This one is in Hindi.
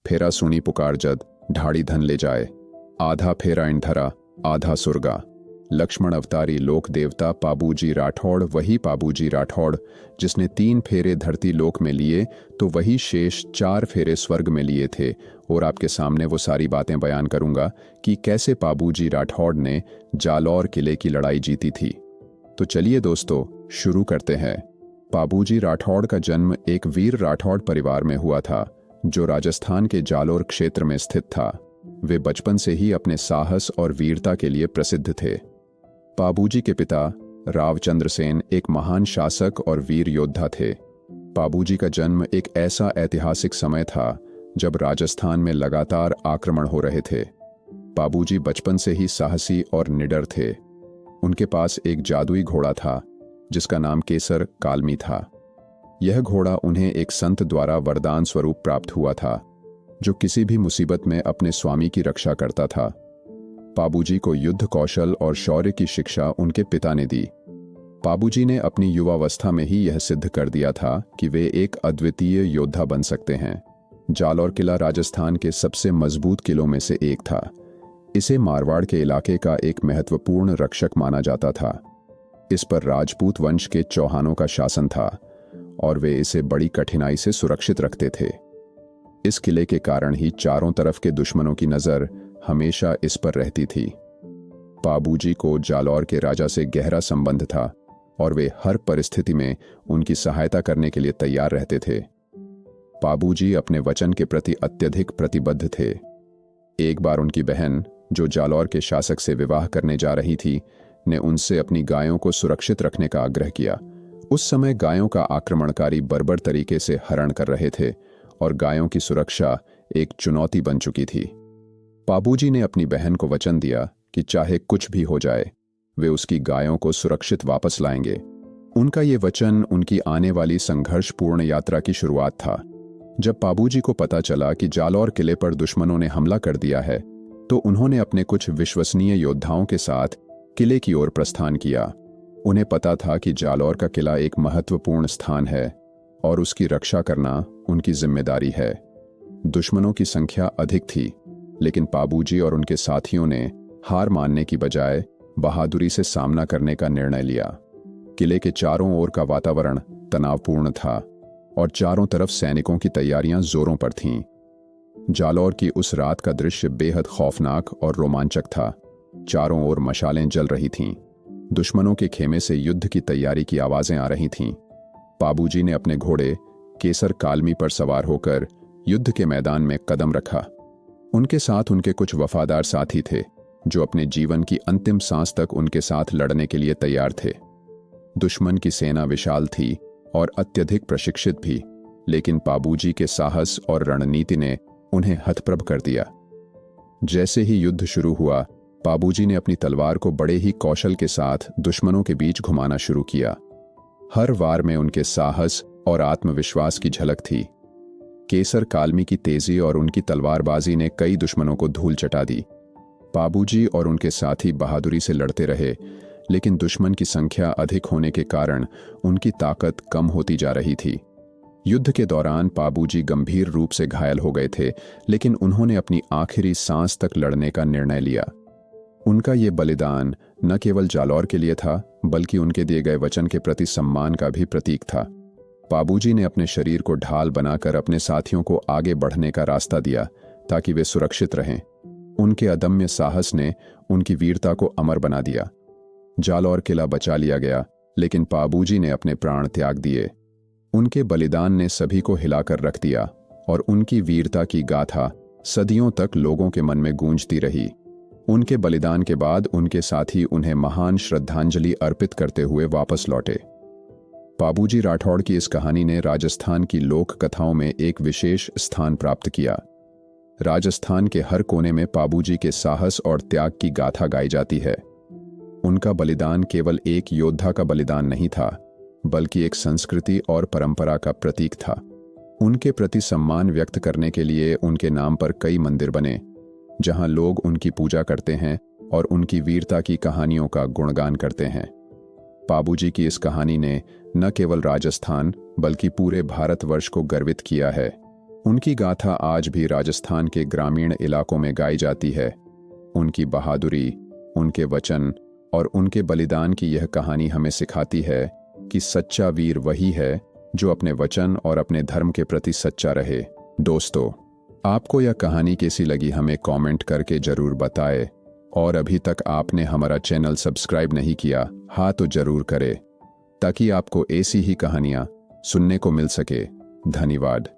फेरा सुनी पुकार जद, ढाड़ी धन ले जाए। आधा फेरा इंधरा, आधा सुरगा। लक्ष्मण अवतारी लोक देवता पाबूजी राठौड़, वही पाबूजी राठौड़ जिसने 3 फेरे धरती लोक में लिए तो वही शेष 4 फेरे स्वर्ग में लिए थे। और आपके सामने वो सारी बातें बयान करूंगा कि कैसे पाबूजी राठौड़ ने जालौर किले की लड़ाई जीती थी। तो चलिए दोस्तों, शुरू करते हैं। पाबूजी राठौड़ का जन्म एक वीर राठौड़ परिवार में हुआ था जो राजस्थान के जालौर क्षेत्र में स्थित था। वे बचपन से ही अपने साहस और वीरता के लिए प्रसिद्ध थे। पाबूजी के पिता रावचंद्र सेन एक महान शासक और वीर योद्धा थे। पाबूजी का जन्म एक ऐसा ऐतिहासिक समय था जब राजस्थान में लगातार आक्रमण हो रहे थे। पाबूजी बचपन से ही साहसी और निडर थे। उनके पास एक जादुई घोड़ा था जिसका नाम केसर कालमी था। यह घोड़ा उन्हें एक संत द्वारा वरदान स्वरूप प्राप्त हुआ था जो किसी भी मुसीबत में अपने स्वामी की रक्षा करता था। पाबूजी को युद्ध कौशल और शौर्य की शिक्षा उनके पिता ने दी। पाबूजी ने अपनी युवावस्था में ही यह सिद्ध कर दिया था कि वे एक अद्वितीय योद्धा बन सकते हैं। जालौर किला राजस्थान के सबसे मजबूत किलों में से एक था। इसे मारवाड़ के इलाके का एक महत्वपूर्ण रक्षक माना जाता था। इस पर राजपूत वंश के चौहानों का शासन था और वे इसे बड़ी कठिनाई से सुरक्षित रखते थे। इस किले के कारण ही चारों तरफ के दुश्मनों की नजर हमेशा इस पर रहती थी। पाबूजी को जालौर के राजा से गहरा संबंध था और वे हर परिस्थिति में उनकी सहायता करने के लिए तैयार रहते थे। पाबूजी अपने वचन के प्रति अत्यधिक प्रतिबद्ध थे। एक बार उनकी बहन, जो जालौर के शासक से विवाह करने जा रही थी, ने उनसे अपनी गायों को सुरक्षित रखने का आग्रह किया। उस समय गायों का आक्रमणकारी बर्बर तरीके से हरण कर रहे थे और गायों की सुरक्षा एक चुनौती बन चुकी थी। पाबूजी ने अपनी बहन को वचन दिया कि चाहे कुछ भी हो जाए, वे उसकी गायों को सुरक्षित वापस लाएंगे। उनका ये वचन उनकी आने वाली संघर्षपूर्ण यात्रा की शुरुआत था। जब पाबूजी को पता चला कि जालौर किले पर दुश्मनों ने हमला कर दिया है, तो उन्होंने अपने कुछ विश्वसनीय योद्धाओं के साथ किले की ओर प्रस्थान किया। उन्हें पता था कि जालौर का किला एक महत्वपूर्ण स्थान है और उसकी रक्षा करना उनकी जिम्मेदारी है। दुश्मनों की संख्या अधिक थी, लेकिन पाबूजी और उनके साथियों ने हार मानने की बजाय बहादुरी से सामना करने का निर्णय लिया। किले के चारों ओर का वातावरण तनावपूर्ण था और चारों तरफ सैनिकों की तैयारियां जोरों पर थीं। जालौर की उस रात का दृश्य बेहद खौफनाक और रोमांचक था। चारों ओर मशालें जल रही थीं। दुश्मनों के खेमे से युद्ध की तैयारी की आवाजें आ रही थीं। पाबूजी ने अपने घोड़े केसर कालमी पर सवार होकर युद्ध के मैदान में कदम रखा। उनके साथ उनके कुछ वफादार साथी थे जो अपने जीवन की अंतिम सांस तक उनके साथ लड़ने के लिए तैयार थे। दुश्मन की सेना विशाल थी और अत्यधिक प्रशिक्षित भी, लेकिन पाबूजी के साहस और रणनीति ने उन्हें हतप्रभ कर दिया। जैसे ही युद्ध शुरू हुआ, पाबूजी ने अपनी तलवार को बड़े ही कौशल के साथ दुश्मनों के बीच घुमाना शुरू किया। हर वार में उनके साहस और आत्मविश्वास की झलक थी। केसर कालमी की तेजी और उनकी तलवारबाजी ने कई दुश्मनों को धूल चटा दी। पाबूजी और उनके साथी बहादुरी से लड़ते रहे, लेकिन दुश्मन की संख्या अधिक होने के कारण उनकी ताकत कम होती जा रही थी। युद्ध के दौरान पाबूजी गंभीर रूप से घायल हो गए थे, लेकिन उन्होंने अपनी आखिरी सांस तक लड़ने का निर्णय लिया। उनका ये बलिदान न केवल जालौर के लिए था, बल्कि उनके दिए गए वचन के प्रति सम्मान का भी प्रतीक था। पाबूजी ने अपने शरीर को ढाल बनाकर अपने साथियों को आगे बढ़ने का रास्ता दिया ताकि वे सुरक्षित रहें। उनके अदम्य साहस ने उनकी वीरता को अमर बना दिया। जालौर किला बचा लिया गया, लेकिन पाबूजी ने अपने प्राण त्याग दिए। उनके बलिदान ने सभी को हिलाकर रख दिया और उनकी वीरता की गाथा सदियों तक लोगों के मन में गूंजती रही। उनके बलिदान के बाद उनके साथी उन्हें महान श्रद्धांजलि अर्पित करते हुए वापस लौटे। पाबूजी राठौड़ की इस कहानी ने राजस्थान की लोक कथाओं में एक विशेष स्थान प्राप्त किया। राजस्थान के हर कोने में पाबूजी के साहस और त्याग की गाथा गाई जाती है। उनका बलिदान केवल एक योद्धा का बलिदान नहीं था, बल्कि एक संस्कृति और परंपरा का प्रतीक था। उनके प्रति सम्मान व्यक्त करने के लिए उनके नाम पर कई मंदिर बने, जहां लोग उनकी पूजा करते हैं और उनकी वीरता की कहानियों का गुणगान करते हैं। पाबूजी की इस कहानी ने न केवल राजस्थान बल्कि पूरे भारतवर्ष को गर्वित किया है। उनकी गाथा आज भी राजस्थान के ग्रामीण इलाकों में गाई जाती है। उनकी बहादुरी, उनके वचन और उनके बलिदान की यह कहानी हमें सिखाती है कि सच्चा वीर वही है जो अपने वचन और अपने धर्म के प्रति सच्चा रहे। दोस्तों, आपको यह कहानी कैसी लगी हमें कमेंट करके जरूर बताएं। और अभी तक आपने हमारा चैनल सब्सक्राइब नहीं किया हाँ तो जरूर करें, ताकि आपको ऐसी ही कहानियां सुनने को मिल सके। धन्यवाद।